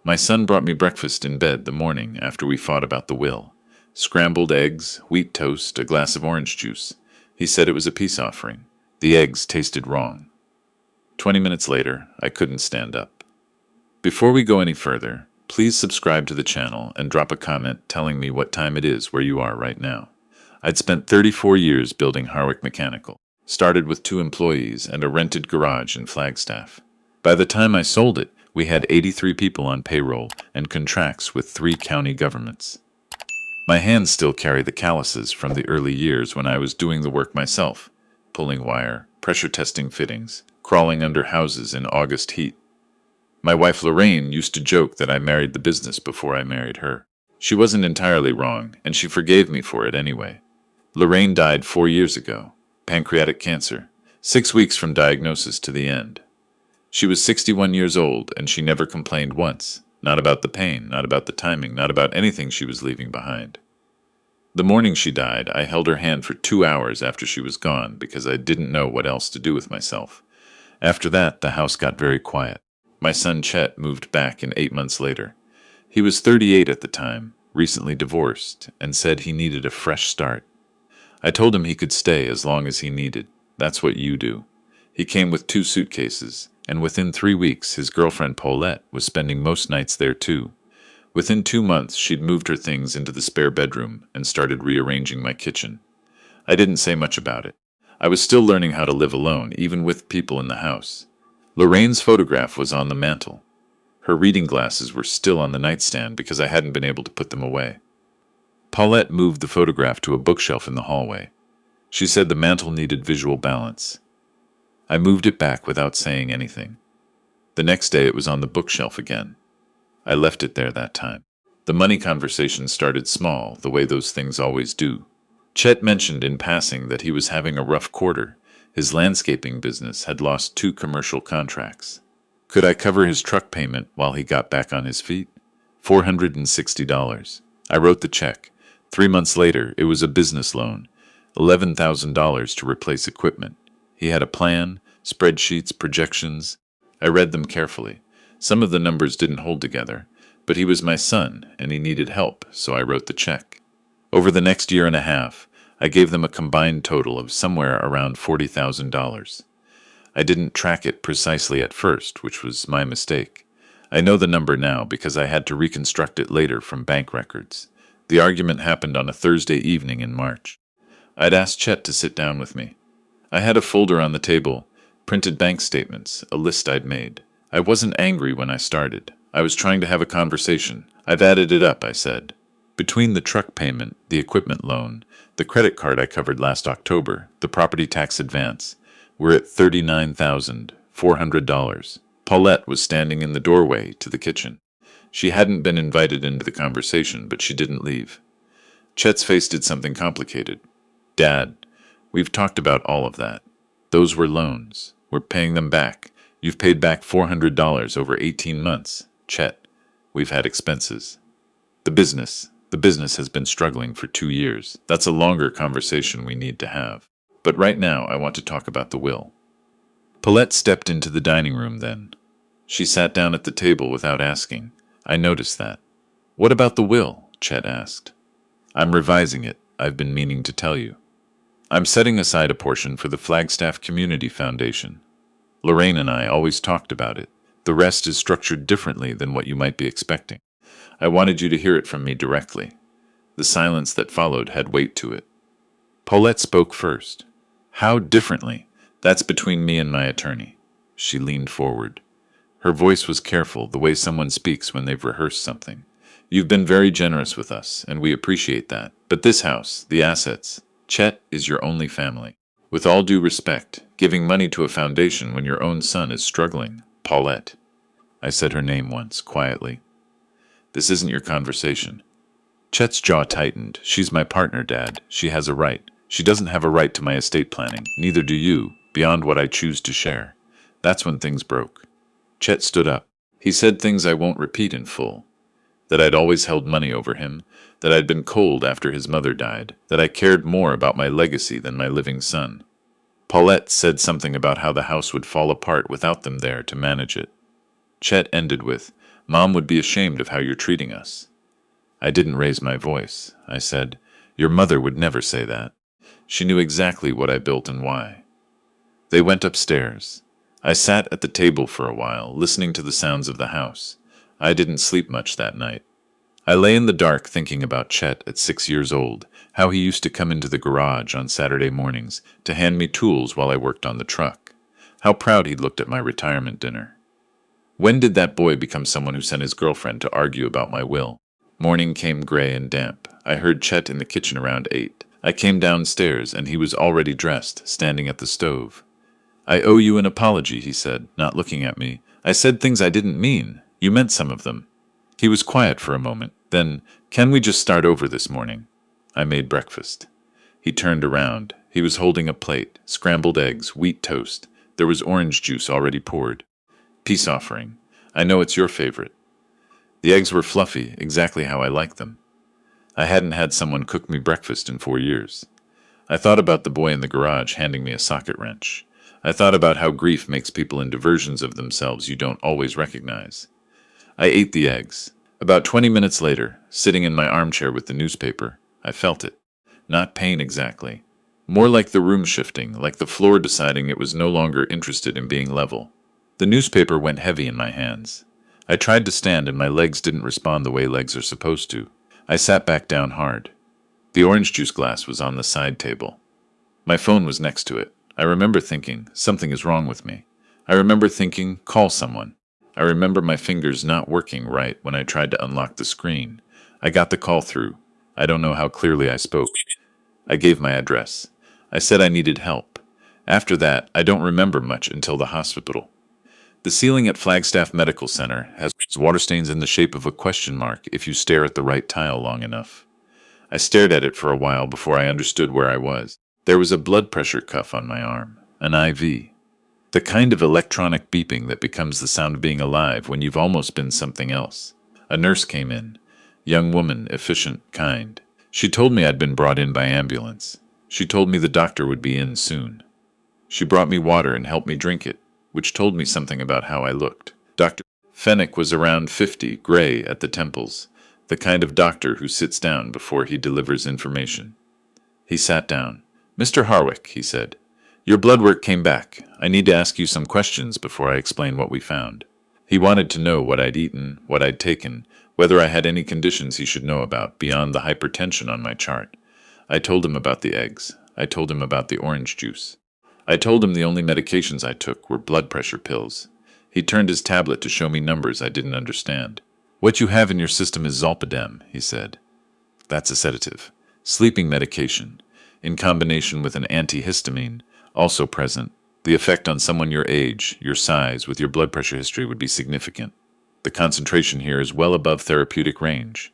My son brought me breakfast in bed the morning after we fought about the will. Scrambled eggs, wheat toast, a glass of orange juice. He said it was a peace offering. The eggs tasted wrong. 20 minutes later, I couldn't stand up. Before we go any further, please subscribe to the channel and drop a comment telling me what time it is where you are right now. I'd spent 34 years building Harwick Mechanical. Started with 2 employees and a rented garage in Flagstaff. By the time I sold it, we had 83 people on payroll and contracts with 3 county governments. My hands still carry the calluses from the early years when I was doing the work myself, pulling wire, pressure testing fittings, crawling under houses in August heat. My wife Lorraine used to joke that I married the business before I married her. She wasn't entirely wrong, and she forgave me for it anyway. Lorraine died 4 years ago, pancreatic cancer, 6 weeks from diagnosis to the end. She was 61 years old, and she never complained once. Not about the pain, not about the timing, not about anything she was leaving behind. The morning she died, I held her hand for 2 hours after she was gone because I didn't know what else to do with myself. After that, the house got very quiet. My son Chet moved back in 8 months later. He was 38 at the time, recently divorced, and said he needed a fresh start. I told him he could stay as long as he needed. That's what you do. He came with 2 suitcases, and within 3 weeks his girlfriend Paulette was spending most nights there too. Within 2 months she'd moved her things into the spare bedroom and started rearranging my kitchen. I didn't say much about it. I was still learning how to live alone, even with people in the house. Lorraine's photograph was on the mantel. Her reading glasses were still on the nightstand because I hadn't been able to put them away. Paulette moved the photograph to a bookshelf in the hallway. She said the mantel needed visual balance. I moved it back without saying anything. The next day it was on the bookshelf again. I left it there that time. The money conversation started small, the way those things always do. Chet mentioned in passing that he was having a rough quarter. His landscaping business had lost 2 commercial contracts. Could I cover his truck payment while he got back on his feet? $460. I wrote the check. 3 months later, it was a business loan, $11,000 to replace equipment. He had a plan, spreadsheets, projections. I read them carefully. Some of the numbers didn't hold together, but he was my son, and he needed help, so I wrote the check. Over the next year and a half, I gave them a combined total of somewhere around $40,000. I didn't track it precisely at first, which was my mistake. I know the number now because I had to reconstruct it later from bank records. The argument happened on a Thursday evening in March. I'd asked Chet to sit down with me. I had a folder on the table, printed bank statements, a list I'd made. I wasn't angry when I started. I was trying to have a conversation. I've added it up, I said. Between the truck payment, the equipment loan, the credit card I covered last October, the property tax advance, we're at $39,400. Paulette was standing in the doorway to the kitchen. She hadn't been invited into the conversation, but she didn't leave. Chet's face did something complicated. Dad, we've talked about all of that. Those were loans. We're paying them back. You've paid back $400 over 18 months. Chet, we've had expenses. The business has been struggling for 2 years. That's a longer conversation we need to have. But right now, I want to talk about the will. Paulette stepped into the dining room then. She sat down at the table without asking. I noticed that. What about the will? Chet asked. I'm revising it. I've been meaning to tell you. I'm setting aside a portion for the Flagstaff Community Foundation. Lorraine and I always talked about it. The rest is structured differently than what you might be expecting. I wanted you to hear it from me directly. The silence that followed had weight to it. Paulette spoke first. How differently? That's between me and my attorney. She leaned forward. Her voice was careful, the way someone speaks when they've rehearsed something. You've been very generous with us, and we appreciate that. But this house, the assets, Chet is your only family. With all due respect, giving money to a foundation when your own son is struggling. Paulette. I said her name once, quietly. This isn't your conversation. Chet's jaw tightened. She's my partner, Dad. She has a right. She doesn't have a right to my estate planning. Neither do you, beyond what I choose to share. That's when things broke. Chet stood up. He said things I won't repeat in full. That I'd always held money over him, that I'd been cold after his mother died, that I cared more about my legacy than my living son. Paulette said something about how the house would fall apart without them there to manage it. Chet ended with, "Mom would be ashamed of how you're treating us." I didn't raise my voice. I said, "Your mother would never say that. She knew exactly what I built and why." They went upstairs. I sat at the table for a while, listening to the sounds of the house. I didn't sleep much that night. I lay in the dark thinking about Chet at 6 years old, how he used to come into the garage on Saturday mornings to hand me tools while I worked on the truck. How proud he looked at my retirement dinner. When did that boy become someone who sent his girlfriend to argue about my will? Morning came gray and damp. I heard Chet in the kitchen around 8. I came downstairs and he was already dressed, standing at the stove. "I owe you an apology," he said, not looking at me. "I said things I didn't mean. You meant some of them." He was quiet for a moment. Then, "Can we just start over this morning?" I made breakfast. He turned around. He was holding a plate, scrambled eggs, wheat toast. There was orange juice already poured. "Peace offering. I know it's your favorite." The eggs were fluffy, exactly how I like them. I hadn't had someone cook me breakfast in 4 years. I thought about the boy in the garage handing me a socket wrench. I thought about how grief makes people into versions of themselves you don't always recognize. I ate the eggs. About 20 minutes later, sitting in my armchair with the newspaper, I felt it. Not pain exactly. More like the room shifting, like the floor deciding it was no longer interested in being level. The newspaper went heavy in my hands. I tried to stand and my legs didn't respond the way legs are supposed to. I sat back down hard. The orange juice glass was on the side table. My phone was next to it. I remember thinking, something is wrong with me. I remember thinking, call someone. I remember my fingers not working right when I tried to unlock the screen. I got the call through. I don't know how clearly I spoke. I gave my address. I said I needed help. After that, I don't remember much until the hospital. The ceiling at Flagstaff Medical Center has water stains in the shape of a question mark if you stare at the right tile long enough. I stared at it for a while before I understood where I was. There was a blood pressure cuff on my arm, an IV. The kind of electronic beeping that becomes the sound of being alive when you've almost been something else. A nurse came in. Young woman, efficient, kind. She told me I'd been brought in by ambulance. She told me the doctor would be in soon. She brought me water and helped me drink it, which told me something about how I looked. Dr. Fennick was around 50, gray at the temples, the kind of doctor who sits down before he delivers information. He sat down. "Mr. Harwick," he said, "your blood work came back. I need to ask you some questions before I explain what we found." He wanted to know what I'd eaten, what I'd taken, whether I had any conditions he should know about beyond the hypertension on my chart. I told him about the eggs. I told him about the orange juice. I told him the only medications I took were blood pressure pills. He turned his tablet to show me numbers I didn't understand. "What you have in your system is zolpidem," he said. "That's a sedative. Sleeping medication, in combination with an antihistamine, also present. The effect on someone your age, your size, with your blood pressure history would be significant. The concentration here is well above therapeutic range."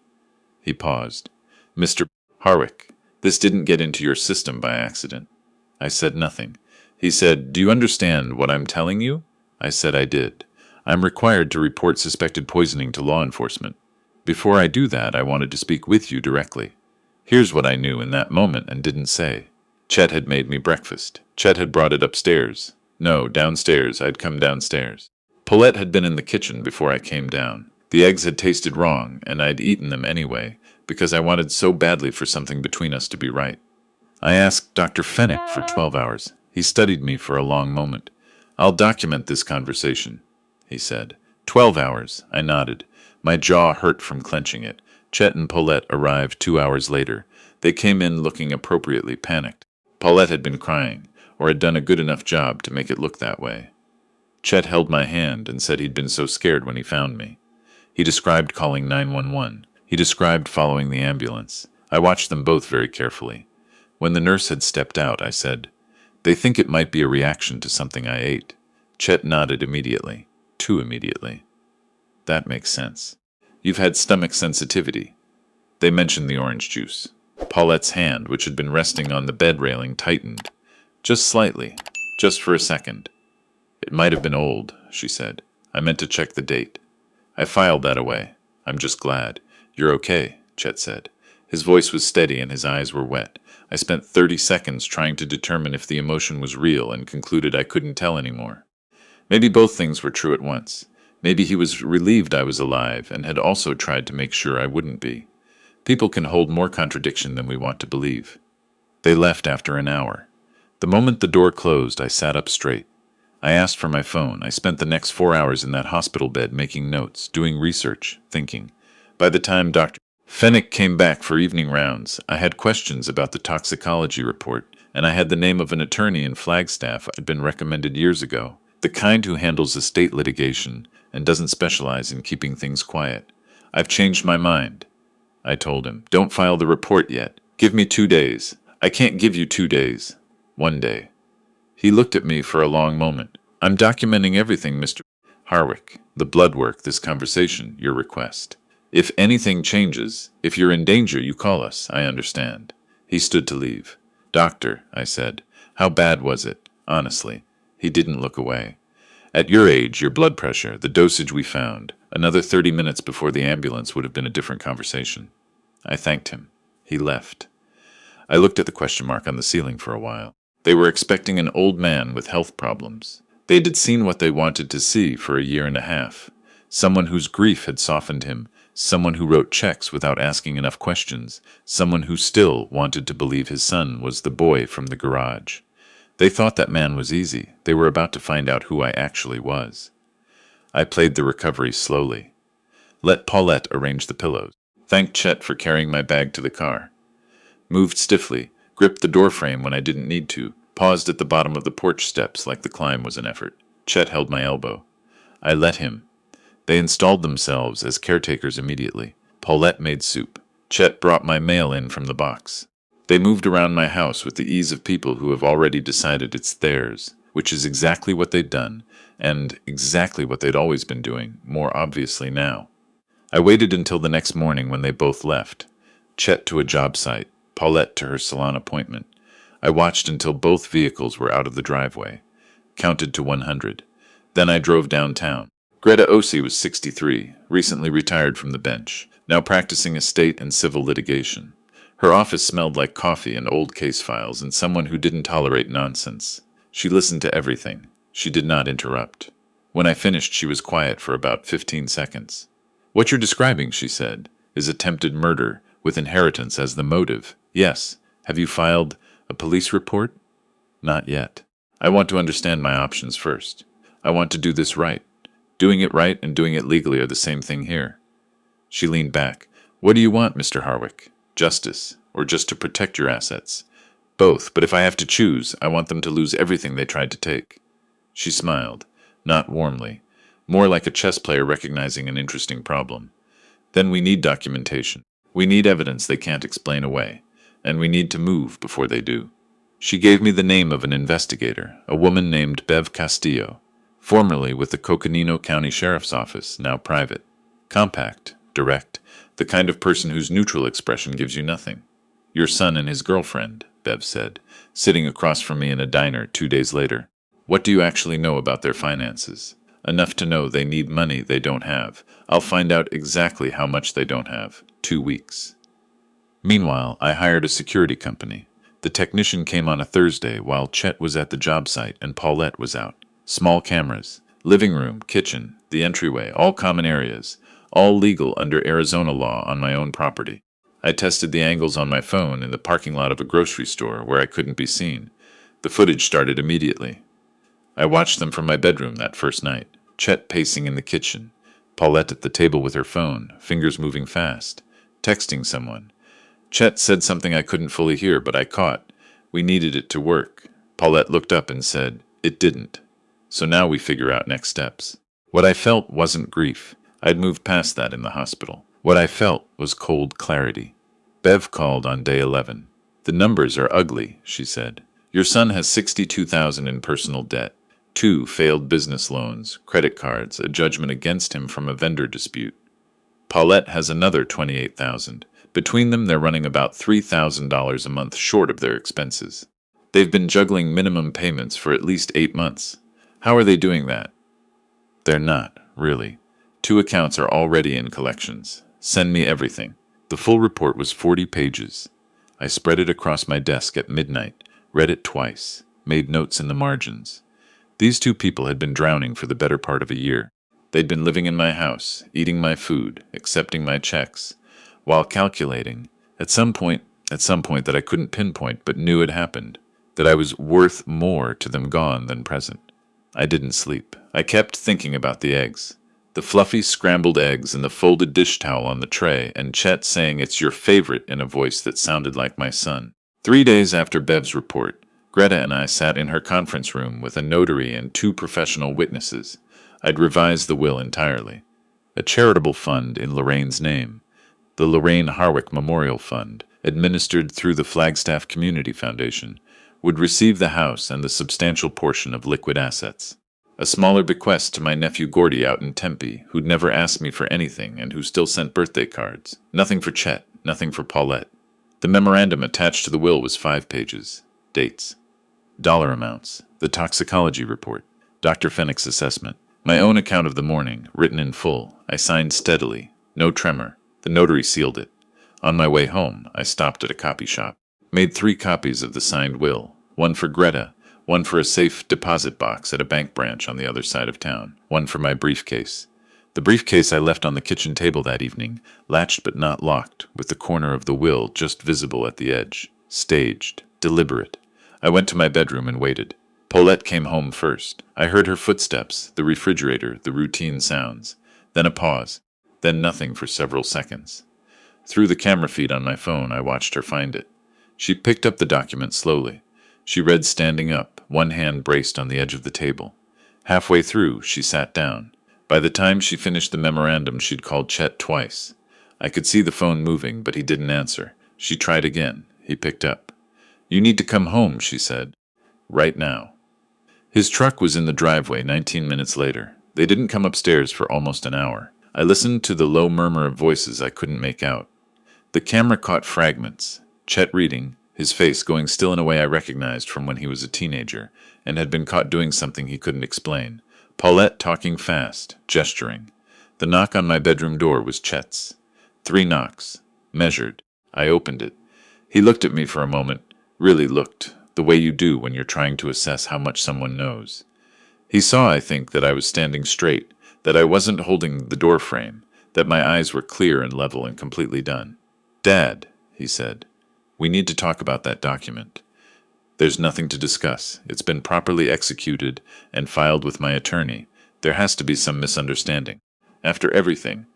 He paused. "Mr. Harwick, this didn't get into your system by accident." I said nothing. He said, "Do you understand what I'm telling you?" I said I did. "I'm required to report suspected poisoning to law enforcement. Before I do that, I wanted to speak with you directly." Here's what I knew in that moment and didn't say. Chet had made me breakfast. Chet had brought it upstairs. No, downstairs. I'd come downstairs. Paulette had been in the kitchen before I came down. The eggs had tasted wrong, and I'd eaten them anyway, because I wanted so badly for something between us to be right. I asked Dr. Fennick for 12 hours. He studied me for a long moment. "I'll document this conversation," he said. 12 hours. I nodded. My jaw hurt from clenching it. Chet and Paulette arrived 2 hours later. They came in looking appropriately panicked. Paulette had been crying, or had done a good enough job to make it look that way. Chet held my hand and said he'd been so scared when he found me. He described calling 911. He described following the ambulance. I watched them both very carefully. When the nurse had stepped out, I said, "They think it might be a reaction to something I ate." Chet nodded immediately. Too immediately. "That makes sense. You've had stomach sensitivity." They mentioned the orange juice. Paulette's hand, which had been resting on the bed railing, tightened. Just slightly. Just for a second. "It might have been old," she said. "I meant to check the date." I filed that away. "I'm just glad." "You're okay," Chet said. His voice was steady and his eyes were wet. I spent 30 seconds trying to determine if the emotion was real and concluded I couldn't tell anymore. Maybe both things were true at once. Maybe he was relieved I was alive and had also tried to make sure I wouldn't be. People can hold more contradiction than we want to believe. They left after an hour. The moment the door closed, I sat up straight. I asked for my phone. I spent the next 4 hours in that hospital bed making notes, doing research, thinking. By the time Dr. Fennick came back for evening rounds, I had questions about the toxicology report, and I had the name of an attorney in Flagstaff I'd been recommended years ago, the kind who handles estate litigation and doesn't specialize in keeping things quiet. I've changed my mind, I told him. Don't file the report yet. Give me 2 days. I can't give you 2 days. 1 day. He looked at me for a long moment. I'm documenting everything, Mr. Harwick. The blood work, this conversation, your request. If anything changes, if you're in danger, you call us, I understand. He stood to leave. Doctor, I said, how bad was it, honestly? He didn't look away. At your age, your blood pressure, the dosage we found, another 30 minutes before the ambulance would have been a different conversation. I thanked him. He left. I looked at the question mark on the ceiling for a while. They were expecting an old man with health problems. They had seen what they wanted to see for a year and a half. Someone whose grief had softened him, someone who wrote checks without asking enough questions, someone who still wanted to believe his son was the boy from the garage. They thought that man was easy. They were about to find out who I actually was. I played the recovery slowly. Let Paulette arrange the pillows. Thanked Chet for carrying my bag to the car. Moved stiffly, gripped the doorframe when I didn't need to, paused at the bottom of the porch steps like the climb was an effort. Chet held my elbow. I let him. They installed themselves as caretakers immediately. Paulette made soup. Chet brought my mail in from the box. They moved around my house with the ease of people who have already decided it's theirs, which is exactly what they'd done, and exactly what they'd always been doing, more obviously now. I waited until the next morning when they both left. Chet to a job site, Paulette to her salon appointment. I watched until both vehicles were out of the driveway. Counted to 100. Then I drove downtown. Greta Osi was 63, recently retired from the bench, now practicing estate and civil litigation. Her office smelled like coffee and old case files and someone who didn't tolerate nonsense. She listened to everything. She did not interrupt. When I finished, she was quiet for about 15 seconds. What you're describing, she said, is attempted murder, with inheritance as the motive. Yes. Have you filed a police report? Not yet. I want to understand my options first. I want to do this right. Doing it right and doing it legally are the same thing here. She leaned back. What do you want, Mr. Harwick? Justice, or just to protect your assets? Both, but if I have to choose, I want them to lose everything they tried to take. She smiled, not warmly, more like a chess player recognizing an interesting problem. Then we need documentation. We need evidence they can't explain away, and we need to move before they do. She gave me the name of an investigator, a woman named Bev Castillo, formerly with the Coconino County Sheriff's Office, now private. Compact, direct, the kind of person whose neutral expression gives you nothing. Your son and his girlfriend, Bev said, sitting across from me in a diner 2 days later. What do you actually know about their finances? Enough to know they need money they don't have. I'll find out exactly how much they don't have. 2 weeks. Meanwhile, I hired a security company. The technician came on a Thursday while Chet was at the job site and Paulette was out. Small cameras, living room, kitchen, the entryway, all common areas, all legal under Arizona law on my own property. I tested the angles on my phone in the parking lot of a grocery store where I couldn't be seen. The footage started immediately. I watched them from my bedroom that first night. Chet pacing in the kitchen, Paulette at the table with her phone, fingers moving fast, texting someone. Chet said something I couldn't fully hear, but I caught. We needed it to work. Paulette looked up and said, it didn't. So now we figure out next steps. What I felt wasn't grief. I'd moved past that in the hospital. What I felt was cold clarity. Bev called on day 11. The numbers are ugly, she said. Your son has $62,000 in personal debt, 2 failed business loans, credit cards, a judgment against him from a vendor dispute. Paulette has another $28,000. Between them, they're running about $3,000 a month short of their expenses. They've been juggling minimum payments for at least 8 months. How are they doing that? They're not, really. 2 accounts are already in collections. Send me everything. The full report was 40 pages. I spread it across my desk at midnight, read it twice, made notes in the margins. These 2 people had been drowning for the better part of a year. They'd been living in my house, eating my food, accepting my checks, while calculating, at some point that I couldn't pinpoint but knew had happened, that I was worth more to them gone than present. I didn't sleep. I kept thinking about the eggs. The fluffy scrambled eggs and the folded dish towel on the tray, and Chet saying it's your favorite in a voice that sounded like my son. 3 days after Bev's report, Greta and I sat in her conference room with a notary and 2 professional witnesses. I'd revised the will entirely. A charitable fund in Lorraine's name, the Lorraine Harwick Memorial Fund, administered through the Flagstaff Community Foundation, would receive the house and the substantial portion of liquid assets. A smaller bequest to my nephew Gordy out in Tempe, who'd never asked me for anything and who still sent birthday cards. Nothing for Chet, nothing for Paulette. The memorandum attached to the will was 5 pages. Dates. Dollar amounts. The toxicology report. Dr. Fennick's assessment. My own account of the morning, written in full. I signed steadily. No tremor. The notary sealed it. On my way home, I stopped at a copy shop. Made 3 copies of the signed will. One for Greta, one for a safe deposit box at a bank branch on the other side of town, one for my briefcase. The briefcase I left on the kitchen table that evening, latched but not locked, with the corner of the will just visible at the edge. Staged. Deliberate. I went to my bedroom and waited. Paulette came home first. I heard her footsteps, the refrigerator, the routine sounds. Then a pause. Then nothing for several seconds. Through the camera feed on my phone, I watched her find it. She picked up the document slowly. She read standing up, one hand braced on the edge of the table. Halfway through, she sat down. By the time she finished the memorandum, she'd called Chet twice. I could see the phone moving, but he didn't answer. She tried again. He picked up. "You need to come home," she said. "Right now." His truck was in the driveway 19 minutes later. They didn't come upstairs for almost an hour. I listened to the low murmur of voices I couldn't make out. The camera caught fragments. Chet reading, his face going still in a way I recognized from when he was a teenager, and had been caught doing something he couldn't explain. Paulette talking fast, gesturing. The knock on my bedroom door was Chet's. 3 knocks. Measured. I opened it. He looked at me for a moment. Really looked, the way you do when you're trying to assess how much someone knows. He saw, I think, that I was standing straight, that I wasn't holding the door frame, that my eyes were clear and level and completely done. "Dad," he said, "we need to talk about that document. There's nothing to discuss. It's been properly executed and filed with my attorney. There has to be some misunderstanding. After everything,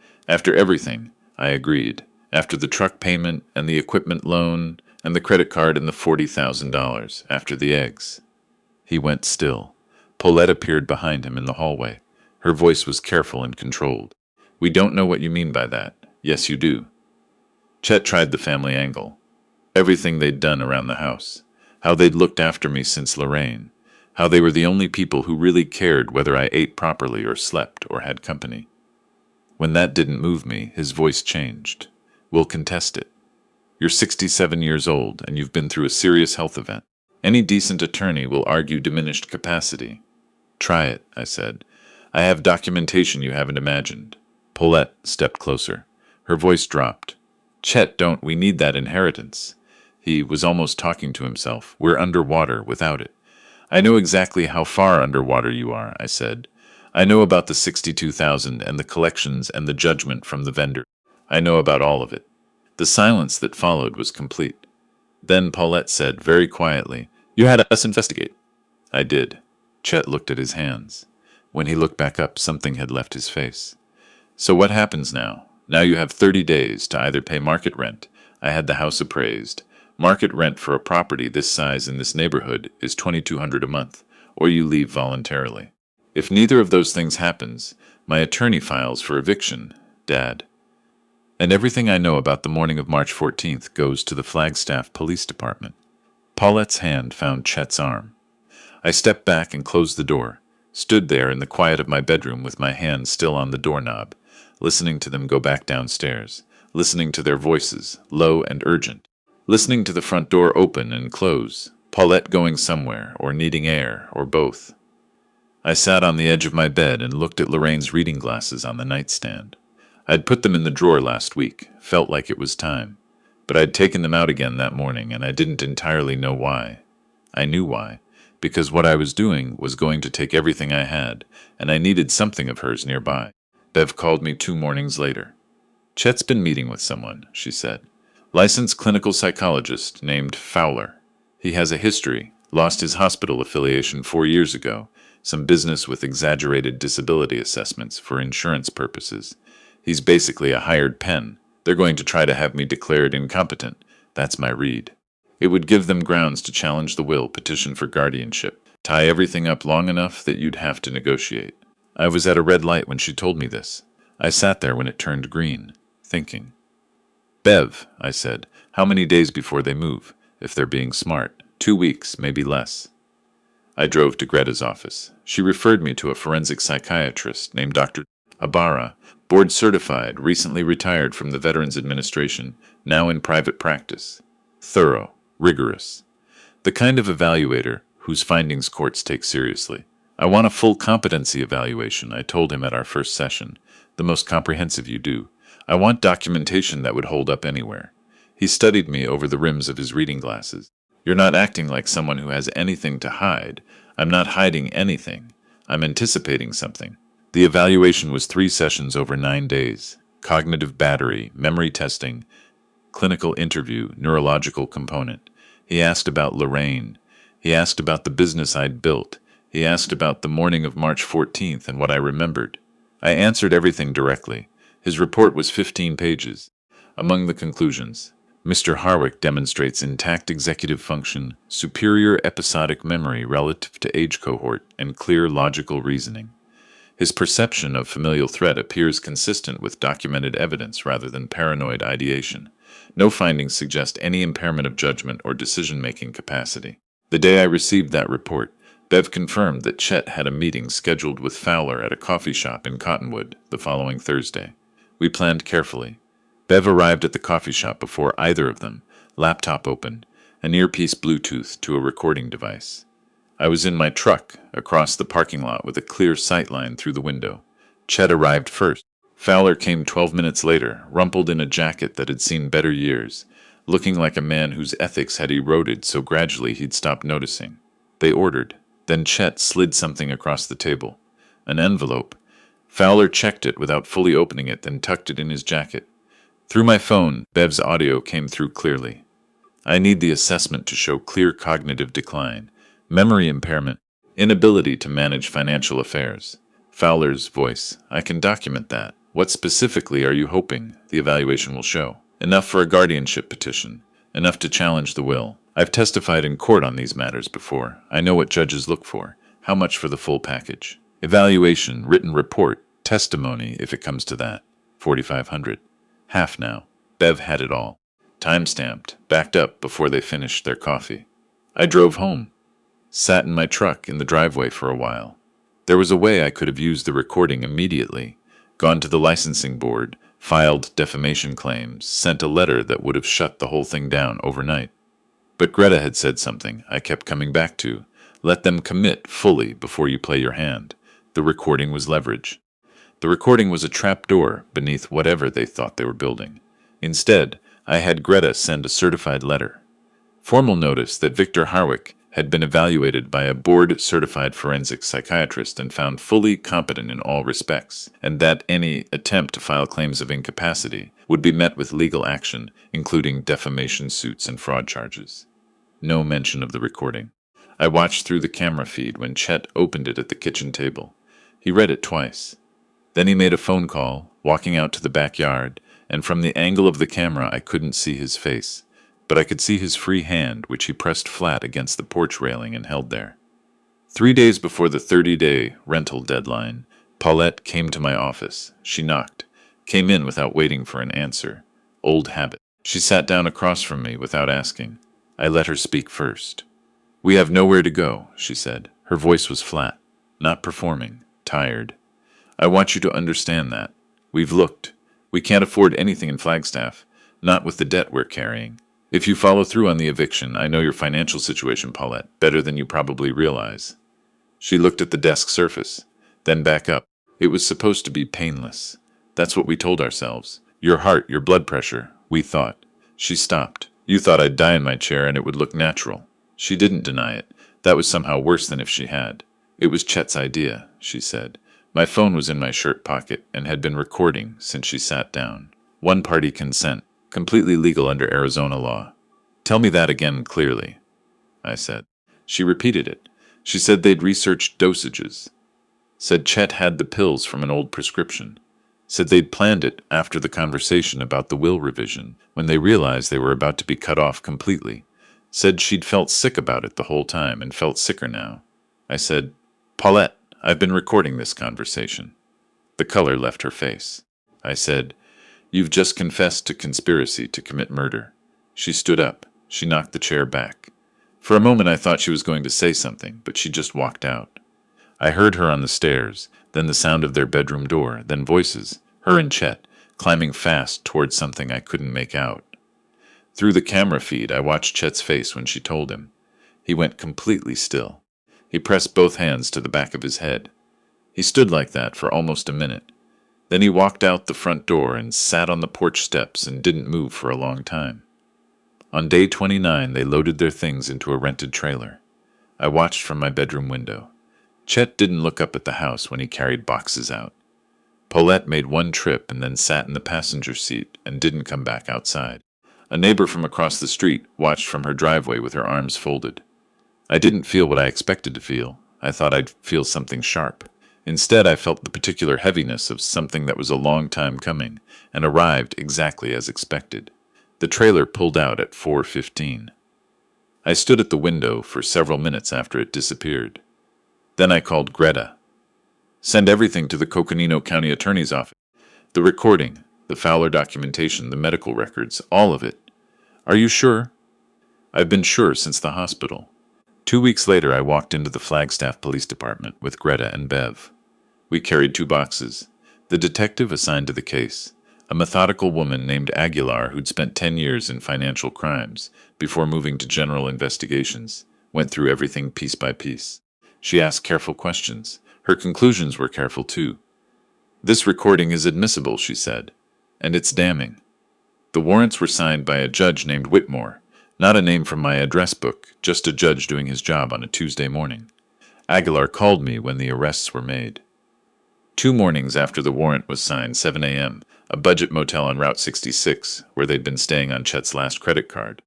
I agreed. After the truck payment and the equipment loan and the credit card and the $40,000. After the eggs." He went still. Paulette appeared behind him in the hallway. Her voice was careful and controlled. "We don't know what you mean by that." "Yes, you do." Chet tried the family angle. Everything they'd done around the house. How they'd looked after me since Lorraine. How they were the only people who really cared whether I ate properly or slept or had company. When that didn't move me, his voice changed. "We'll contest it. You're 67 years old, and you've been through a serious health event. Any decent attorney will argue diminished capacity." "Try it," I said. "I have documentation you haven't imagined." Paulette stepped closer. Her voice dropped. "Chet, we need that inheritance." He was almost talking to himself. "We're underwater without it." "I know exactly how far underwater you are," I said. "I know about the 62,000 and the collections and the judgment from the vendor. I know about all of it." The silence that followed was complete. Then Paulette said, very quietly, "You had us investigate." I did. Chet looked at his hands. When he looked back up, something had left his face. "So what happens now? Now you have 30 days to either pay market rent. I had the house appraised. Market rent for a property this size in this neighborhood is $2,200 a month, or you leave voluntarily. If neither of those things happens, my attorney files for eviction, Dad. And everything I know about the morning of March 14th goes to the Flagstaff Police Department." Paulette's hand found Chet's arm. I stepped back and closed the door, stood there in the quiet of my bedroom with my hand still on the doorknob, listening to them go back downstairs, listening to their voices, low and urgent, listening to the front door open and close, Paulette going somewhere, or needing air, or both. I sat on the edge of my bed and looked at Lorraine's reading glasses on the nightstand. I'd put them in the drawer last week, felt like it was time. But I'd taken them out again that morning, and I didn't entirely know why. I knew why. because what I was doing was going to take everything I had, and I needed something of hers nearby. Bev called me 2 mornings later. Chet's been meeting with someone, she said. Licensed clinical psychologist named Fowler. He has a history, lost his hospital affiliation 4 years ago, some business with exaggerated disability assessments for insurance purposes. He's basically a hired pen. They're going to try to have me declared incompetent. That's my read. It would give them grounds to challenge the will, petition for guardianship, tie everything up long enough that you'd have to negotiate. I was at a red light when she told me this. I sat there when it turned green, thinking. Bev, I said, how many days before they move, if they're being smart? 2 weeks, maybe less. I drove to Greta's office. She referred me to a forensic psychiatrist named Dr. Ibarra, board certified, recently retired from the Veterans Administration, now in private practice. Thorough, rigorous. The kind of evaluator whose findings courts take seriously. I want a full competency evaluation, I told him at our first session, the most comprehensive you do. I want documentation that would hold up anywhere. He studied me over the rims of his reading glasses. You're not acting like someone who has anything to hide. I'm not hiding anything. I'm anticipating something. The evaluation was 3 sessions over 9 days. Cognitive battery, memory testing, clinical interview, neurological component. He asked about Lorraine. He asked about the business I'd built. He asked about the morning of March 14th and what I remembered. I answered everything directly. His report was 15 pages. Among the conclusions, Mr. Harwick demonstrates intact executive function, superior episodic memory relative to age cohort, and clear logical reasoning. His perception of familial threat appears consistent with documented evidence rather than paranoid ideation. No findings suggest any impairment of judgment or decision-making capacity. The day I received that report, Bev confirmed that Chet had a meeting scheduled with Fowler at a coffee shop in Cottonwood the following Thursday. We planned carefully. Bev arrived at the coffee shop before either of them, laptop open, an earpiece Bluetooth to a recording device. I was in my truck, across the parking lot with a clear sight line through the window. Chet arrived first. Fowler came 12 minutes later, rumpled in a jacket that had seen better years, looking like a man whose ethics had eroded so gradually he'd stopped noticing. They ordered. Then Chet slid something across the table. An envelope. Fowler checked it without fully opening it, then tucked it in his jacket. Through my phone, Bev's audio came through clearly. I need the assessment to show clear cognitive decline, memory impairment, inability to manage financial affairs. Fowler's voice. I can document that. What specifically are you hoping the evaluation will show? Enough for a guardianship petition. Enough to challenge the will. I've testified in court on these matters before. I know what judges look for. How much for the full package? Evaluation, written report, testimony, if it comes to that. $4,500. Half now. Bev had it all. Time-stamped, backed up before they finished their coffee. I drove home. Sat in my truck in the driveway for a while. There was a way I could have used the recording immediately, gone to the licensing board, filed defamation claims, sent a letter that would have shut the whole thing down overnight. But Greta had said something I kept coming back to. Let them commit fully before you play your hand. The recording was leverage. The recording was a trapdoor beneath whatever they thought they were building. Instead, I had Greta send a certified letter. Formal notice that Victor Harwick had been evaluated by a board-certified forensic psychiatrist and found fully competent in all respects, and that any attempt to file claims of incapacity would be met with legal action, including defamation suits and fraud charges. No mention of the recording. I watched through the camera feed when Chet opened it at the kitchen table. He read it twice. Then he made a phone call, walking out to the backyard, and from the angle of the camera I couldn't see his face, but I could see his free hand, which he pressed flat against the porch railing and held there. 3 days before the 30-day rental deadline, Paulette came to my office. She knocked, came in without waiting for an answer. Old habit. She sat down across from me without asking. I let her speak first. We have nowhere to go, she said. Her voice was flat, not performing, tired. I want you to understand that. We've looked. We can't afford anything in Flagstaff, not with the debt we're carrying. If you follow through on the eviction, I know your financial situation, Paulette, better than you probably realize. She looked at the desk surface, then back up. It was supposed to be painless. That's what we told ourselves. Your heart, your blood pressure, we thought. She stopped. You thought I'd die in my chair and it would look natural. She didn't deny it. That was somehow worse than if she had. It was Chet's idea, she said. My phone was in my shirt pocket and had been recording since she sat down. One-party consent, completely legal under Arizona law. Tell me that again clearly, I said. She repeated it. She said they'd researched dosages. Said Chet had the pills from an old prescription. Said they'd planned it after the conversation about the will revision, when they realized they were about to be cut off completely. Said she'd felt sick about it the whole time and felt sicker now. I said, Paulette, I've been recording this conversation. The color left her face. I said, You've just confessed to conspiracy to commit murder. She stood up. She knocked the chair back. For a moment I thought she was going to say something, but she just walked out. I heard her on the stairs, then the sound of their bedroom door, then voices, her and Chet, climbing fast towards something I couldn't make out. Through the camera feed, I watched Chet's face when she told him. He went completely still. He pressed both hands to the back of his head. He stood like that for almost a minute. Then he walked out the front door and sat on the porch steps and didn't move for a long time. On day 29, they loaded their things into a rented trailer. I watched from my bedroom window. Chet didn't look up at the house when he carried boxes out. Paulette made one trip and then sat in the passenger seat and didn't come back outside. A neighbor from across the street watched from her driveway with her arms folded. I didn't feel what I expected to feel. I thought I'd feel something sharp. Instead, I felt the particular heaviness of something that was a long time coming and arrived exactly as expected. The trailer pulled out at 4:15. I stood at the window for several minutes after it disappeared. Then I called Greta. Send everything to the Coconino County Attorney's office. The recording, the Fowler documentation, the medical records, all of it. Are you sure? I've been sure since the hospital. 2 weeks later, I walked into the Flagstaff Police Department with Greta and Bev. We carried 2 boxes. The detective assigned to the case, a methodical woman named Aguilar who'd spent 10 years in financial crimes before moving to general investigations, went through everything piece by piece. She asked careful questions. Her conclusions were careful, too. This recording is admissible, she said, and it's damning. The warrants were signed by a judge named Whitmore, not a name from my address book, just a judge doing his job on a Tuesday morning. Aguilar called me when the arrests were made. 2 mornings after the warrant was signed, 7 a.m., a budget motel on Route 66, where they'd been staying on Chet's last credit card.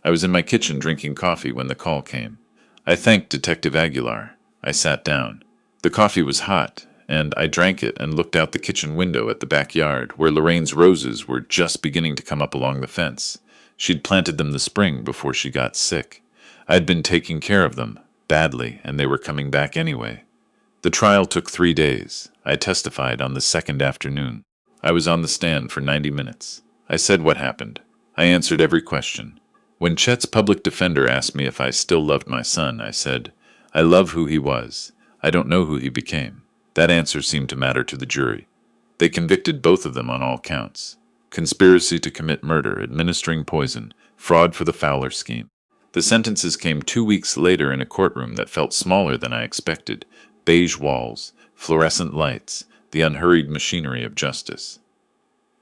I was in my kitchen drinking coffee when the call came. I thanked Detective Aguilar. I sat down. The coffee was hot, and I drank it and looked out the kitchen window at the backyard, where Lorraine's roses were just beginning to come up along the fence. She'd planted them the spring before she got sick. I'd been taking care of them, badly, and they were coming back anyway. The trial took 3 days. I testified on the second afternoon. I was on the stand for 90 minutes. I said what happened. I answered every question. When Chet's public defender asked me if I still loved my son, I said, I love who he was. I don't know who he became. That answer seemed to matter to the jury. They convicted both of them on all counts. Conspiracy to commit murder, administering poison, fraud for the Fowler scheme. The sentences came 2 weeks later in a courtroom that felt smaller than I expected. Beige walls, fluorescent lights, the unhurried machinery of justice.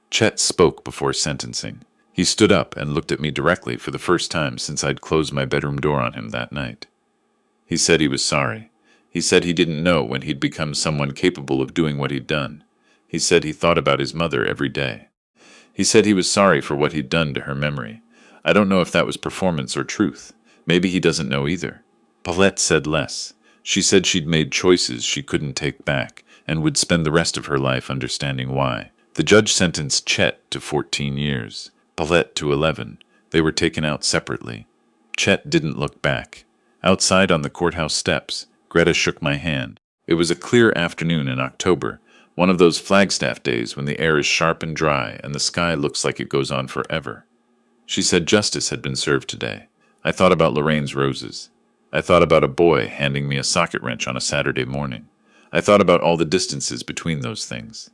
Chet spoke before sentencing. He stood up and looked at me directly for the first time since I'd closed my bedroom door on him that night. He said he was sorry. He said he didn't know when he'd become someone capable of doing what he'd done. He said he thought about his mother every day. He said he was sorry for what he'd done to her memory. I don't know if that was performance or truth. Maybe he doesn't know either. Paulette said less. She said she'd made choices she couldn't take back and would spend the rest of her life understanding why. The judge sentenced Chet to 14 years. Paulette to 11. They were taken out separately. Chet didn't look back. Outside on the courthouse steps, Greta shook my hand. It was a clear afternoon in October, one of those Flagstaff days when the air is sharp and dry and the sky looks like it goes on forever. She said justice had been served today. I thought about Lorraine's roses. I thought about a boy handing me a socket wrench on a Saturday morning. I thought about all the distances between those things.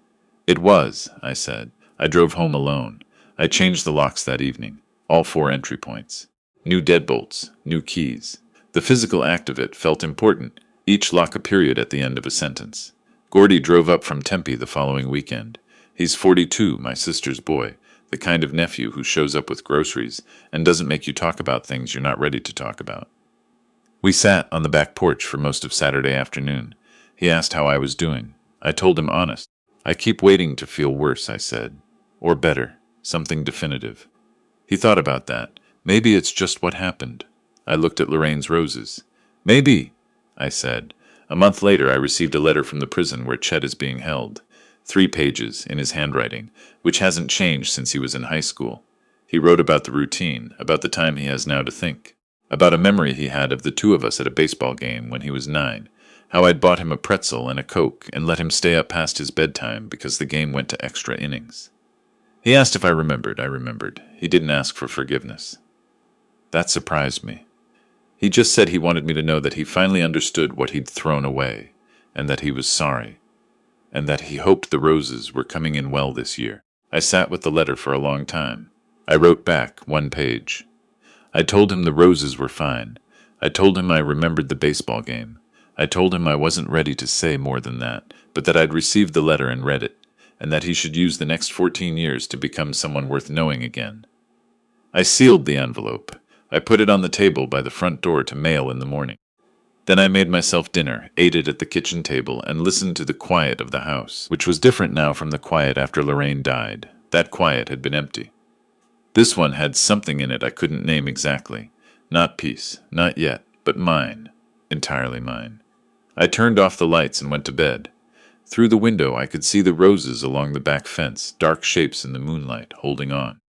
It was, I said. I drove home alone. I changed the locks that evening, all 4 entry points. New deadbolts, new keys. The physical act of it felt important, each lock a period at the end of a sentence. Gordy drove up from Tempe the following weekend. He's 42, my sister's boy, the kind of nephew who shows up with groceries and doesn't make you talk about things you're not ready to talk about. We sat on the back porch for most of Saturday afternoon. He asked how I was doing. I told him honest. I keep waiting to feel worse, I said. Or better, something definitive. He thought about that. Maybe it's just what happened. I looked at Lorraine's roses. Maybe, I said. A month later, I received a letter from the prison where Chet is being held. 3 pages, in his handwriting, which hasn't changed since he was in high school. He wrote about the routine, about the time he has now to think, about a memory he had of the 2 of us at a baseball game when he was 9, how I'd bought him a pretzel and a Coke and let him stay up past his bedtime because the game went to extra innings. He asked if I remembered. I remembered. He didn't ask for forgiveness. That surprised me. He just said he wanted me to know that he finally understood what he'd thrown away, and that he was sorry, and that he hoped the roses were coming in well this year. I sat with the letter for a long time. I wrote back 1 page. I told him the roses were fine. I told him I remembered the baseball game. I told him I wasn't ready to say more than that, but that I'd received the letter and read it, and that he should use the next 14 years to become someone worth knowing again. I sealed the envelope. I put it on the table by the front door to mail in the morning. Then I made myself dinner, ate it at the kitchen table, and listened to the quiet of the house, which was different now from the quiet after Lorraine died. That quiet had been empty. This one had something in it I couldn't name exactly. Not peace, not yet, but mine. Entirely mine. I turned off the lights and went to bed. Through the window I could see the roses along the back fence, dark shapes in the moonlight, holding on.